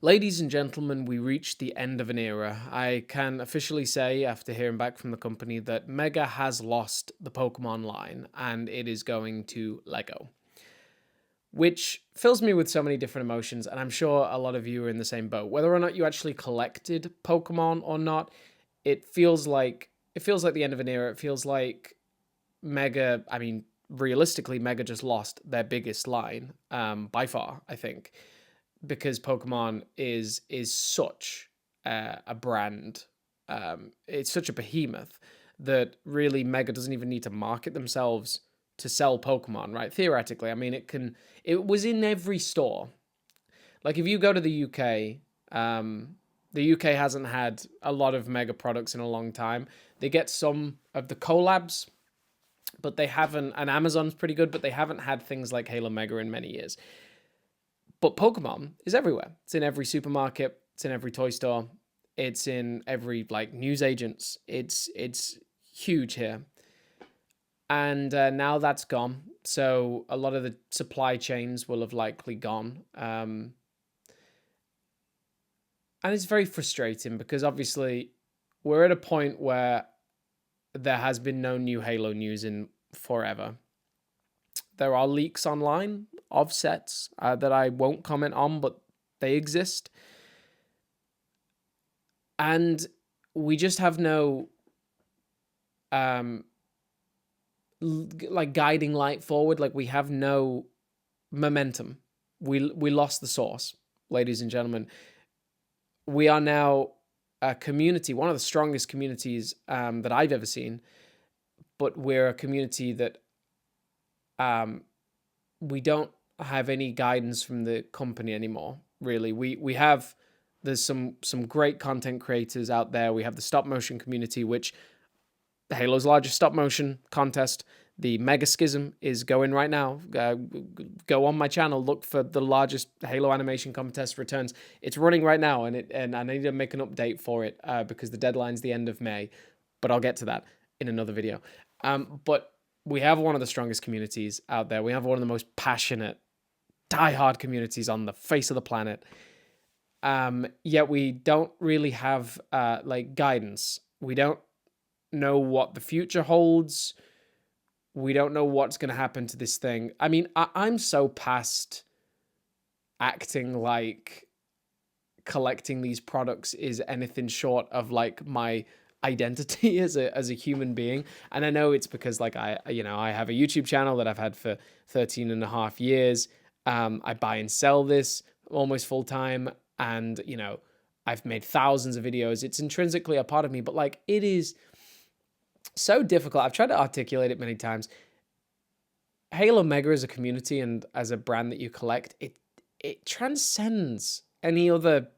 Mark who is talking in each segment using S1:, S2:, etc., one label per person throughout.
S1: Ladies and gentlemen, we reached the end of an era. I can officially say, after hearing back from the company, that Mega has lost the Pokemon line and it is going to Lego, which fills me with so many different emotions. And I'm sure a lot of you are in the same boat. Whether or not you actually collected Pokemon or not, it feels like the end of an era. It feels like Mega. I mean, realistically, Mega just lost their biggest line by far, I think, because Pokemon is such a brand. It's such a behemoth that really Mega doesn't even need to market themselves to sell Pokemon, right? Theoretically, I mean, it can. It was in every store. Like if you go to the UK hasn't had a lot of Mega products in a long time. They get some of the collabs, but they haven't. And Amazon's pretty good, but they haven't had things like Halo Mega in many years. But Pokemon is everywhere. It's in every supermarket. It's in every toy store. It's in every like news agents. It's huge here, and now that's gone. So a lot of the supply chains will have likely gone, and it's very frustrating because obviously we're at a point where there has been no new Halo news in forever. There are leaks online of sets that I won't comment on, but they exist. And we just have no um like guiding light forward. Like we have no momentum. We lost the source, ladies and gentlemen. We are now a community, one of the strongest communities that I've ever seen, but we're a community that um we don't have any guidance from the company anymore. Really, we have there's some great content creators out there. We have the stop motion community, which Halo's largest stop motion contest, the Mega Schism, is going right now. Go on my channel, look for the largest Halo animation contest returns. It's running right now, and I need to make an update for it because the deadline's the end of May. But I'll get to that in another video. But we have one of the strongest communities out there. We have one of the most passionate, diehard communities on the face of the planet. Yet we don't really have like guidance. We don't know what the future holds. We don't know what's going to happen to this thing. I mean, I'm so past acting like collecting these products is anything short of like my identity as a human being. And I know it's because like I have a YouTube channel that I've had for 13 and a half years. I buy and sell this almost full time, and I've made thousands of videos. It's intrinsically a part of me, but like it is so difficult. I've tried to articulate it many times. Halo Mega as a community and as a brand that you collect, it transcends any other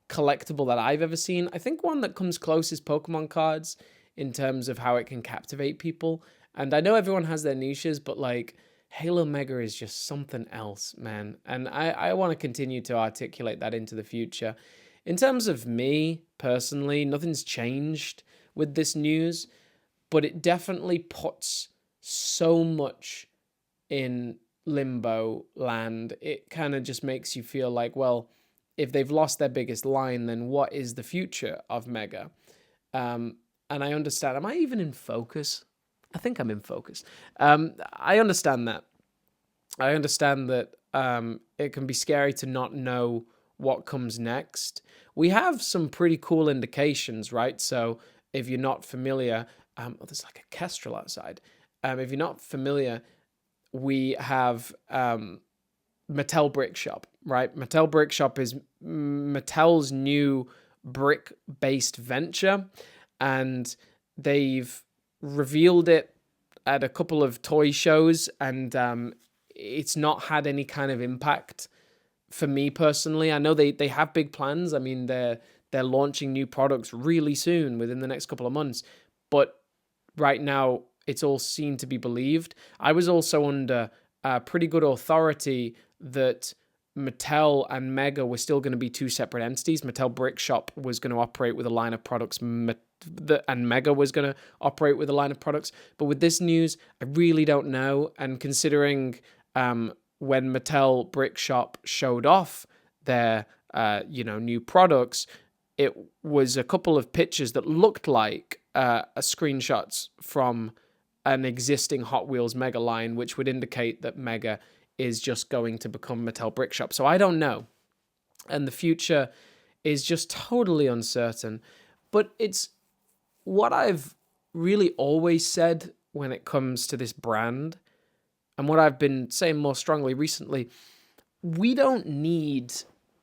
S1: collectible that I've ever seen. I think one that comes close is Pokemon cards in terms of how it can captivate people. And I know everyone has their niches, but like Halo Mega is just something else, man. And I want to continue to articulate that into the future. In terms of me personally, nothing's changed with this news, but it definitely puts so much in limbo land. It kind of just makes you feel like, well, if they've lost their biggest line, then what is the future of Mega? And I understand. Am I even in focus? I think I'm in focus. I understand that. I understand that it can be scary to not know what comes next. We have some pretty cool indications, right? So if you're not familiar, there's like a kestrel outside. If you're not familiar, we have Mattel Brick Shop, right? Mattel Brick Shop is Mattel's new brick-based venture, and they've revealed it at a couple of toy shows, and it's not had any kind of impact for me personally. I know they have big plans. I mean, they're launching new products really soon, within the next couple of months, but right now it's all seen to be believed. I was also under pretty good authority that Mattel and Mega were still going to be two separate entities. Mattel Brick Shop was going to operate with a line of products, and Mega was going to operate with a line of products. But with this news, I really don't know. And considering when Mattel Brick Shop showed off their new products, it was a couple of pictures that looked like screenshots from an existing Hot Wheels Mega line, which would indicate that Mega is just going to become Mattel Brick Shop. So I don't know. And the future is just totally uncertain. But it's what I've really always said when it comes to this brand, and what I've been saying more strongly recently. We don't need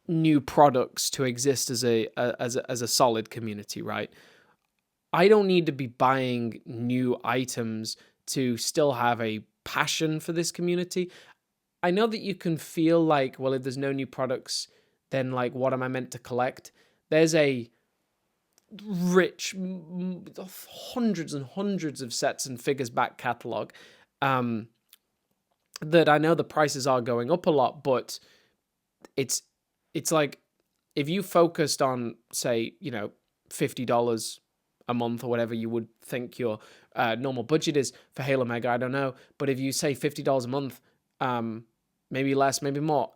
S1: new products to exist as a solid community, right? I don't need to be buying new items to still have a passion for this community. I know that you can feel like, well, if there's no new products, then like, what am I meant to collect? There's a rich, hundreds and hundreds of sets and figures back catalog that I know the prices are going up a lot, but it's like if you focused on, say, $50 a month or whatever you would think your normal budget is for Halo Mega, I don't know, but if you say $50 a month, maybe less, maybe more,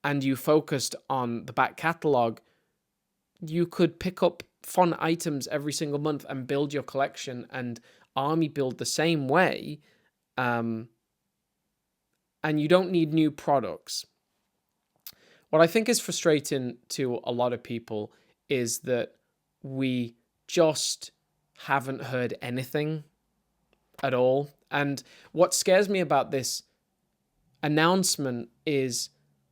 S1: and you focused on the back catalog, you could pick up fun items every single month and build your collection, and Army build the same way, and you don't need new products. What I think is frustrating to a lot of people is that we just haven't heard anything at all. And what scares me about this announcement is,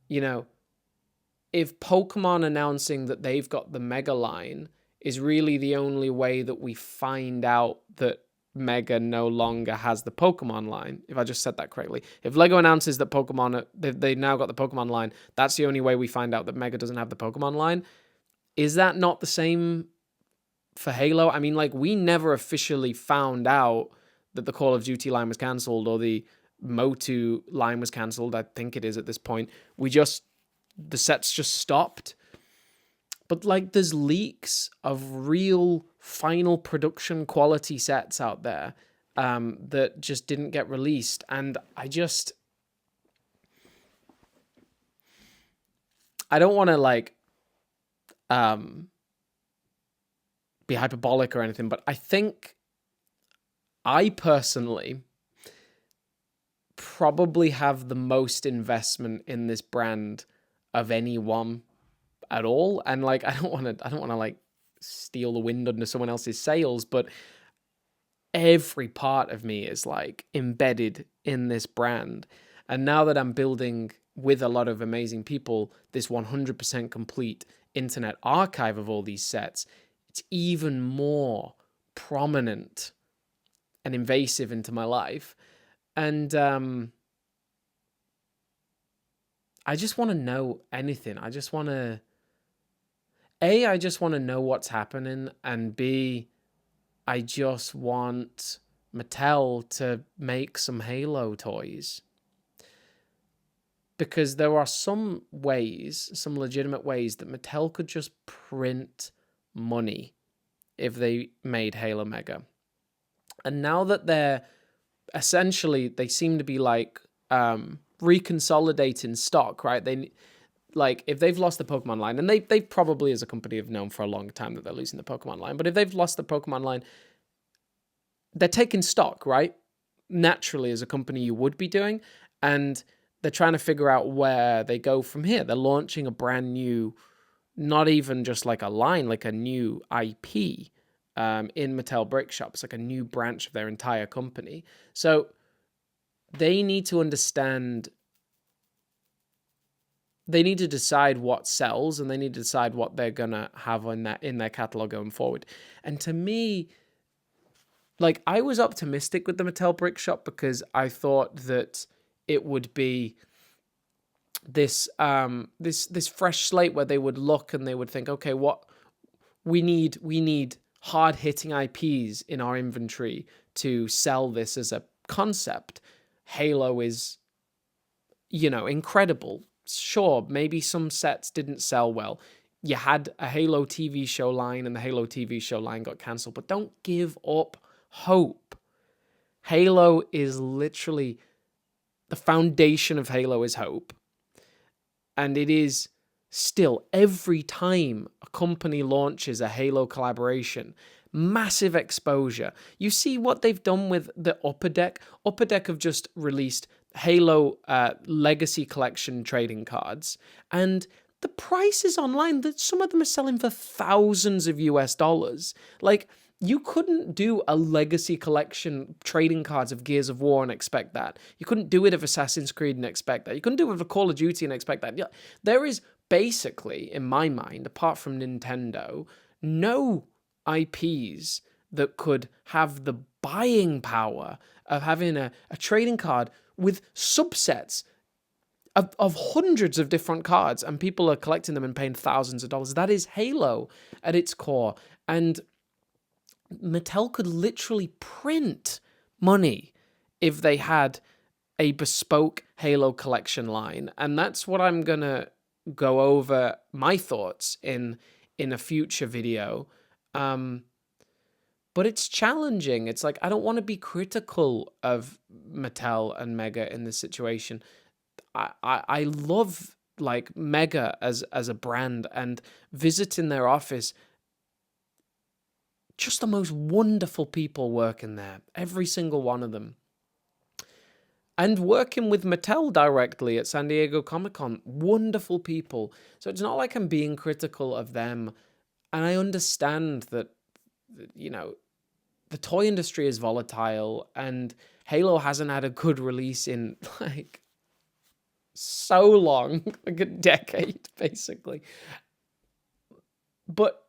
S1: if Pokemon announcing that they've got the Mega line is really the only way that we find out that Mega no longer has the Pokemon line, if I just said that correctly. If Lego announces that they now got the Pokemon line, that's the only way we find out that Mega doesn't have the Pokemon line. Is that not the same for Halo? I mean, like, we never officially found out that the Call of Duty line was cancelled or the Motu line was cancelled. I think it is at this point. The sets just stopped. But like, there's leaks of real final production quality sets out there that just didn't get released. And I don't want to be hyperbolic or anything, but I think I personally probably have the most investment in this brand of anyone at all. And like, I don't want to like steal the wind under someone else's sails, but every part of me is like embedded in this brand. And now that I'm building with a lot of amazing people this 100% complete internet archive of all these sets, it's even more prominent and invasive into my life. And I just want to know anything. I just want to know what's happening, and B, I just want Mattel to make some Halo toys. Because there are some legitimate ways that Mattel could just print money if they made Halo Mega. And now that they seem to be like reconsolidating stock, right? They, like, if they've lost the Pokemon line, and they probably as a company have known for a long time that they're losing the Pokemon line, but if they've lost the Pokemon line, they're taking stock, right? Naturally, as a company, you would be doing, and they're trying to figure out where they go from here. They're launching a brand new, not even just like a line, like a new IP in Mattel Brick Shop. It's like a new branch of their entire company. So they need to understand, they need to decide what sells, and they need to decide what they're going to have in their catalog going forward. And to me, like, I was optimistic with the Mattel Brick Shop because I thought that it would be this this fresh slate where they would look and they would think, okay, what we need hard-hitting IPs in our inventory to sell this as a concept. Halo is, incredible. Sure, maybe some sets didn't sell well. You had a Halo TV show line, and the Halo TV show line got cancelled, but don't give up hope. Halo is literally, the foundation of Halo is hope. And it is still, every time a company launches a Halo collaboration, massive exposure. You see what they've done with the Upper Deck. Upper Deck have just released Halo Legacy Collection trading cards, and the prices online, that some of them are selling for thousands of US dollars. Like, you couldn't do a Legacy Collection trading cards of Gears of War and expect that. You couldn't do it of Assassin's Creed and expect that. You couldn't do it of Call of Duty and expect that. Yeah, there is basically, in my mind, apart from Nintendo, no IPs that could have the buying power of having a trading card with subsets of hundreds of different cards, and people are collecting them and paying thousands of dollars. That is Halo at its core. And Mattel could literally print money if they had a bespoke Halo collection line. And that's what I'm going to go over my thoughts in a future video. But it's challenging. It's like, I don't want to be critical of Mattel and Mega in this situation. I love like Mega as a brand, and visiting their office, just the most wonderful people working there, every single one of them. And working with Mattel directly at San Diego Comic-Con, wonderful people. So it's not like I'm being critical of them. And I understand that, you know, the toy industry is volatile, and Halo hasn't had a good release in like so long, like a decade, basically. But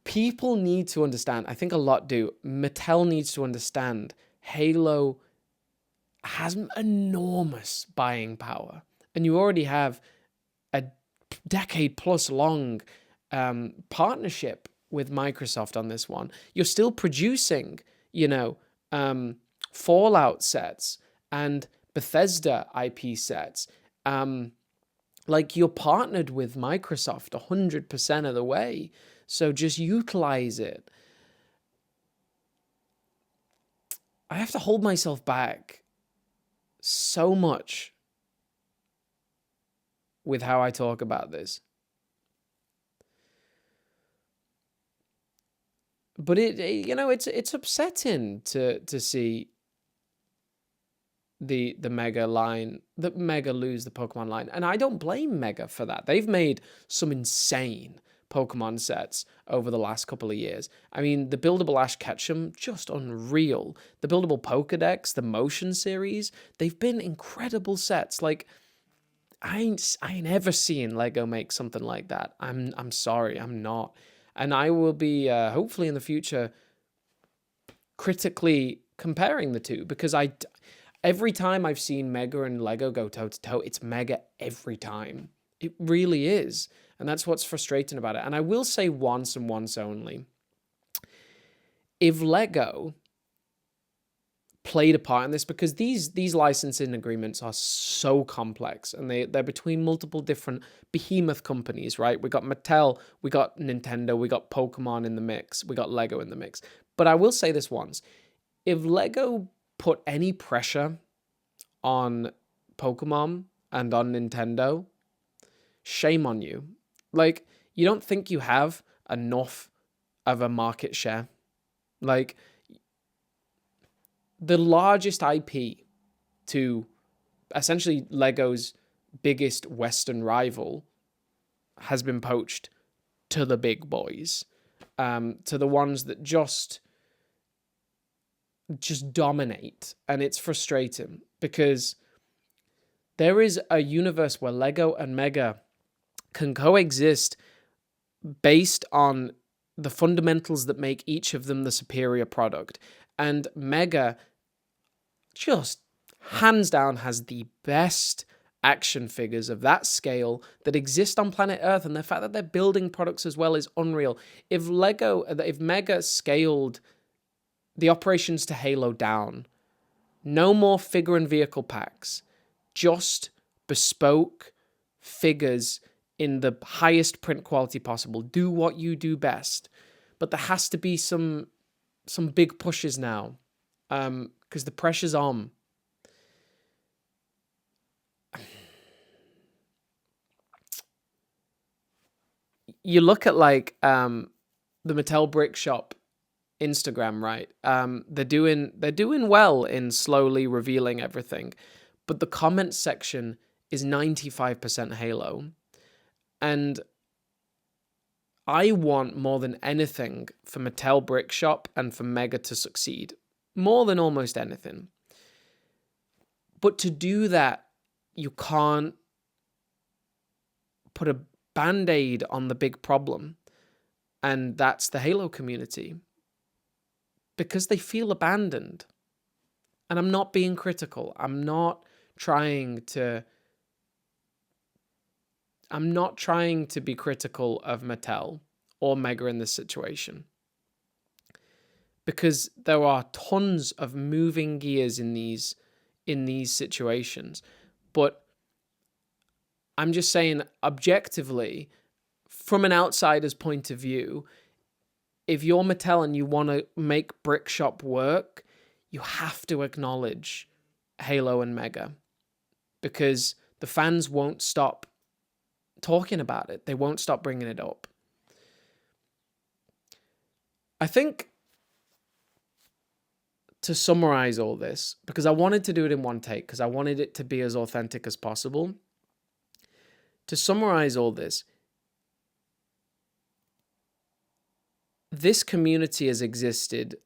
S1: people need to understand, I think a lot do, Mattel needs to understand Halo has enormous buying power. And you already have a decade plus long partnership with Microsoft on this one. You're still producing, you know, Fallout sets and Bethesda IP sets. Like, you're partnered with Microsoft 100% of the way. So just utilize it. I have to hold myself back so much with how I talk about this. But you know, it's upsetting to see the Mega line, that Mega lose the Pokemon line. And I don't blame Mega for that. They've made some insane Pokemon sets over the last couple of years. I mean, the buildable Ash Ketchum, just unreal. The buildable Pokedex, the Motion series, they've been incredible sets. Like, I ain't ever seen Lego make something like that. I'm sorry, I'm not. And I will be, hopefully in the future, critically comparing the two, because every time I've seen Mega and Lego go toe-to-toe, it's Mega every time. It really is. And that's what's frustrating about it. And I will say once and once only, if Lego played a part in this, because these licensing agreements are so complex, and they're between multiple different behemoth companies, right? We got Mattel, we got Nintendo, we got Pokemon in the mix, we got Lego in the mix. But I will say this once, if Lego put any pressure on Pokemon and on Nintendo, shame on you. Like, you don't think you have enough of a market share? Like, the largest IP to essentially Lego's biggest Western rival has been poached to the big boys, to the ones that just dominate. And it's frustrating, because there is a universe where Lego and Mega can coexist based on the fundamentals that make each of them the superior product. And Mega just hands down has the best action figures of that scale that exist on planet Earth, and the fact that they're building products as well is unreal. If Mega scaled the operations to Halo down, no more figure and vehicle packs, just bespoke figures in the highest print quality possible. Do what you do best. But there has to be some big pushes now, because the pressure's on. you look at like the Mattel Brick Shop Instagram, right? They're doing well in slowly revealing everything, but the comment section is 95% Halo. And I want more than anything for Mattel Brick Shop and for Mega to succeed. More than almost anything. But to do that, you can't put a band-aid on the big problem. And that's the Halo community. Because they feel abandoned. And I'm not being critical. I'm not trying to be critical of Mattel or Mega in this situation. Because there are tons of moving gears in these situations. But I'm just saying, objectively, from an outsider's point of view, if you're Mattel and you want to make Brick Shop work, you have to acknowledge Halo and Mega. Because the fans won't stop talking about it. They won't stop bringing it up. I think, to summarize all this, because I wanted to do it in one take, because I wanted it to be as authentic as possible. To summarize all this community has existed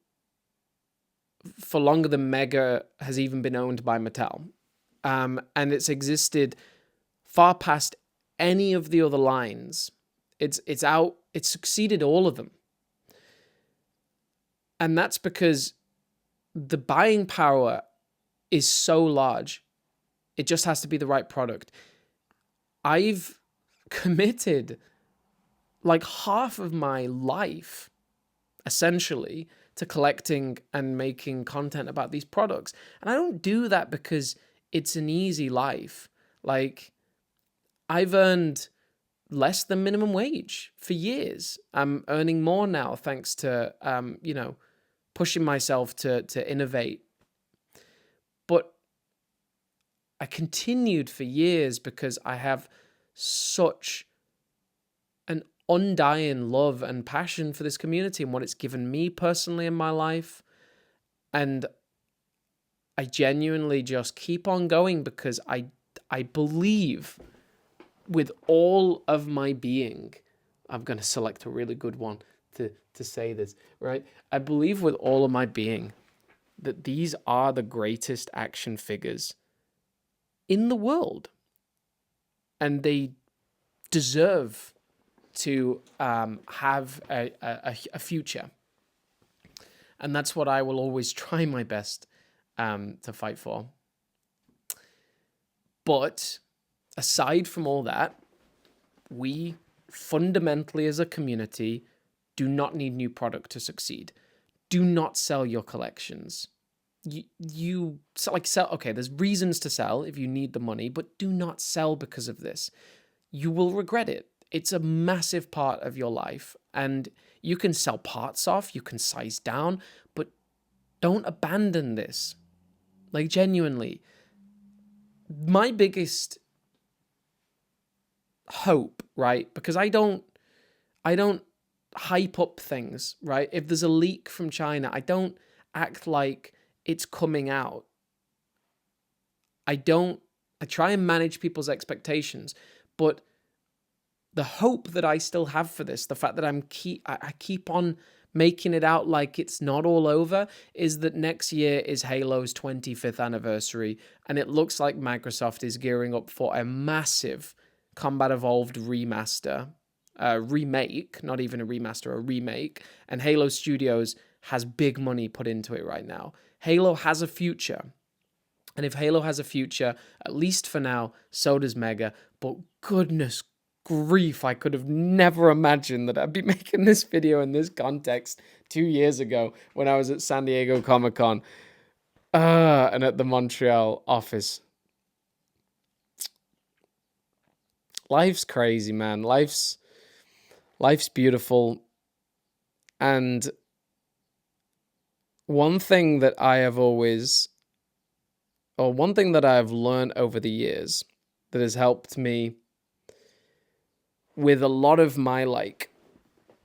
S1: for longer than Mega has even been owned by Mattel. And it's existed far past any of the other lines. It's succeeded all of them. And that's because the buying power is so large. It just has to be the right product. I've committed like half of my life, essentially, to collecting and making content about these products. And I don't do that because it's an easy life. Like, I've earned less than minimum wage for years. I'm earning more now thanks to, pushing myself to innovate. But I continued for years because I have such an undying love and passion for this community and what it's given me personally in my life. And I genuinely just keep on going because I believe with all of my being. I'm going to select a really good one to say this, right? I believe with all of my being that these are the greatest action figures in the world. And they deserve to have a future. And that's what I will always try my best to fight for. But aside from all that, we fundamentally as a community do not need new product to succeed. Do not sell your collections. You sell. Okay, there's reasons to sell if you need the money, but do not sell because of this. You will regret it. It's a massive part of your life, and you can sell parts off, you can size down, but don't abandon this. Like, genuinely, my biggest hope, right? Because I don't hype up things, right? If there's a leak from China, I don't act like it's coming out. I try and manage people's expectations, but the hope that I still have for this, the fact that I keep on making it out like it's not all over, is that next year is Halo's 25th anniversary, and it looks like Microsoft is gearing up for a massive Combat Evolved remaster, remake, not even a remaster, a remake, and Halo Studios has big money put into it right now. Halo has a future, and if Halo has a future, at least for now, so does Mega, but goodness grief, I could have never imagined that I'd be making this video in this context 2 years ago when I was at San Diego Comic-Con and at the Montreal office. Life's crazy, man. Life's beautiful. And one thing that I have learned over the years that has helped me with a lot of my like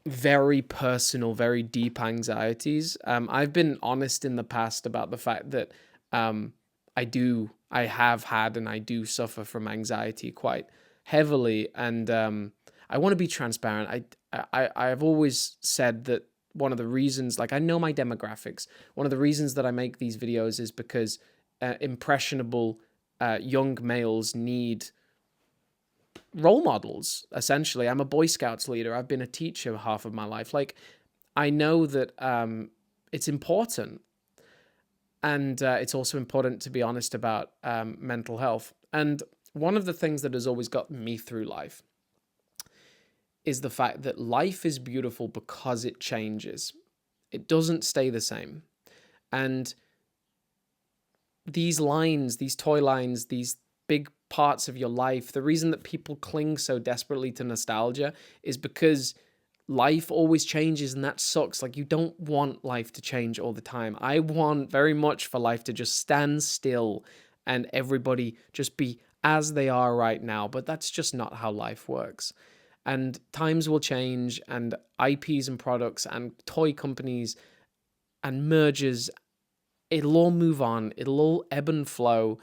S1: very personal, very deep anxieties. I've been honest in the past about the fact that I have had, and I do suffer from anxiety quite heavily, and I want to be transparent. I've always said that one of the reasons, like I know my demographics, one of the reasons that I make these videos is because impressionable young males need role models. Essentially, I'm a Boy Scouts leader. I've been a teacher half of my life. Like, I know that it's important, and it's also important to be honest about mental health. And one of the things that has always gotten me through life is the fact that life is beautiful because it changes. It doesn't stay the same. And these lines, these toy lines, these big parts of your life, the reason that people cling so desperately to nostalgia is because life always changes, and that sucks. Like, you don't want life to change all the time. I want very much for life to just stand still and everybody just be as they are right now, but that's just not how life works. And times will change, and IPs and products and toy companies and mergers, it'll all move on. It'll all ebb and flow,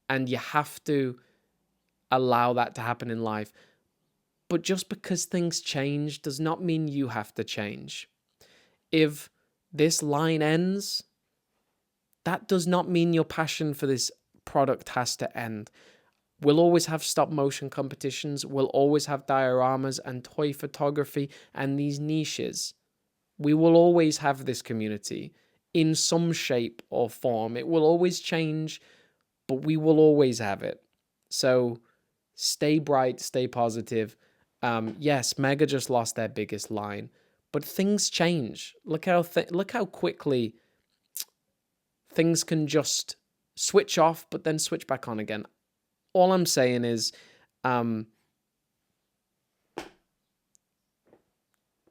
S1: and you have to allow that to happen in life. But just because things change does not mean you have to change. If this line ends, that does not mean your passion for this product has to end. We'll always have stop motion competitions. We'll always have dioramas and toy photography and these niches. We will always have this community in some shape or form. It will always change, but we will always have it. So stay bright, stay positive. Yes, Mega just lost their biggest line, but things change. Look how quickly things can just switch off, but then switch back on again. All I'm saying is,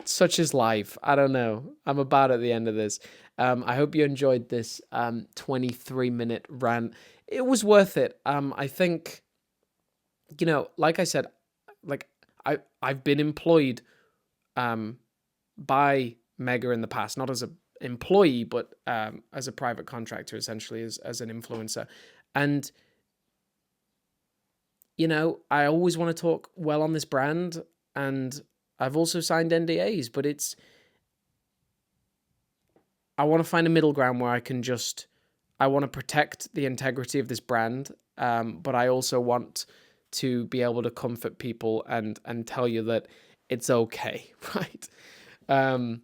S1: such is life. I don't know. I'm about at the end of this. I hope you enjoyed this 23-minute rant. It was worth it. I think, like I said, like I've been employed by Mega in the past, not as an employee, but as a private contractor, essentially as an influencer. And I always want to talk well on this brand, and I've also signed NDAs, but I want to find a middle ground where I want to protect the integrity of this brand, but I also want to be able to comfort people and tell you that it's okay, right?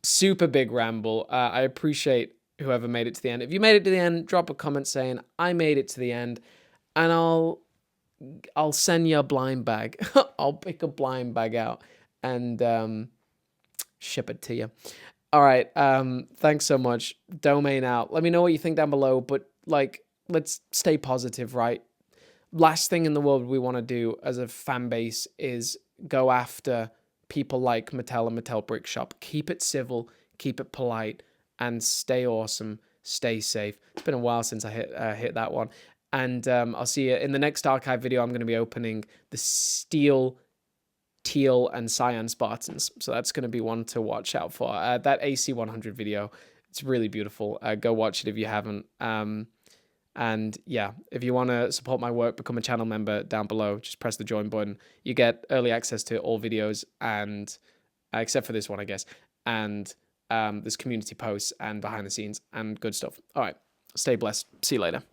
S1: Super big ramble. I appreciate whoever made it to the end. If you made it to the end, drop a comment saying, I made it to the end, and I'll send you a blind bag. I'll pick a blind bag out and ship it to you. All right. Thanks so much. Domain out. Let me know what you think down below, but let's stay positive, right? Last thing in the world we want to do as a fan base is go after people like Mattel and Mattel Brick Shop. Keep it civil, keep it polite, and stay awesome, stay safe. It's been a while since I hit that one. And I'll see you in the next archive video. I'm going to be opening the Steel, Teal, and Cyan Spartans. So that's going to be one to watch out for. That AC100 video, it's really beautiful. Go watch it if you haven't. And yeah, if you want to support my work, become a channel member down below. Just press the join button. You get early access to all videos, and except for this one, I guess. And there's community posts and behind the scenes and good stuff. All right, stay blessed. See you later.